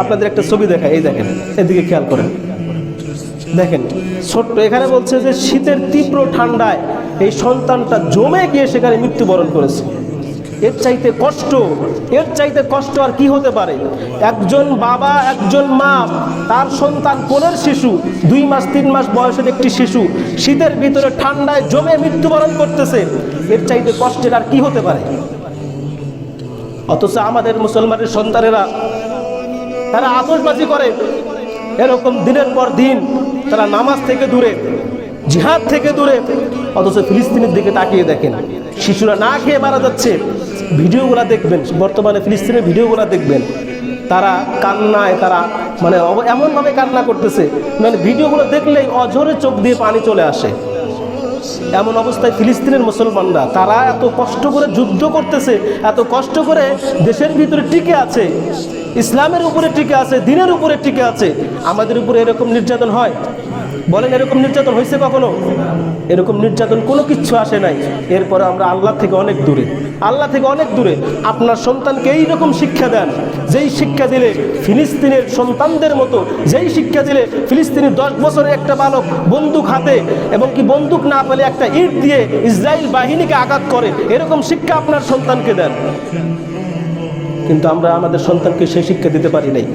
আপনাদের একটা ছবি দেখায়, এই দেখেন, এদিকে খেয়াল করেন, দেখেন ছোট্ট, এখানে বলছে যে শীতের তীব্র ঠান্ডায় এই সন্তানটা জমে গিয়ে সেখানে মৃত্যুবরণ করেছে। এর চাইতে কষ্ট আর কি হতে পারে? একজন বাবা, একজন মা, তার সন্তান কোলের শিশু, 2 মাস 3 মাস বয়সের একটি শিশু শীতের ভিতরে ঠান্ডায় জমে মৃত্যুবরণ করতেছে, এর চাইতে কষ্টের আর কি হতে পারে? অথচ আমাদের মুসলমানের সন্তানেরা তারা আতশবাজি করে, এরকম দিনের পর দিন তারা নামাজ থেকে দূরে, জিহাদ থেকে দূরে, অথচ ফিলিস্তিনের দিকে তাকিয়ে দেখেন, শিশুরা না খেয়ে মারা যাচ্ছে। ভিডিওগুলো দেখবেন, বর্তমানে ফিলিস্তিনের ভিডিওগুলো দেখবেন, তারা কান্নায়, তারা মানে এমনভাবে কান্না করতেছে, মানে ভিডিওগুলো দেখলেই অঝরে চোখ দিয়ে পানি চলে আসে। এমন অবস্থায় ফিলিস্তিনের মুসলমানরা, তারা এত কষ্ট করে যুদ্ধ করতেছে, এত কষ্ট করে দেশের ভিতরে টিকে আছে, ইসলামের উপরে টিকে আছে, দ্বীনের উপরে টিকে আছে। আমাদের উপরে এরকম নির্যাতন হয়? বলেন, এরকম নির্যাতন হয়েছে কখনো? এরকম নির্যাতন কোনো কিচ্ছু আসে নাই। এরপরে আমরা আল্লাহ থেকে অনেক দূরে, আল্লাহ থেকে অনেক দূরে। আপনার সন্তানকে এইরকম শিক্ষা দেন, যেই শিক্ষা দিলে ফিলিস্তিনের সন্তানদের মতো, যেই শিক্ষা দিলে ফিলিস্তিনের 10 বছরের একটা বালক বন্দুক হাতে, এবং কি বন্দুক না পেলে একটা ইট দিয়ে ইসরায়েল বাহিনীকে আঘাত করে, এরকম শিক্ষা আপনার সন্তানকে দেন। কিন্তু আমরা আমাদের সন্তানকে সেই শিক্ষা দিতে পারি নাই।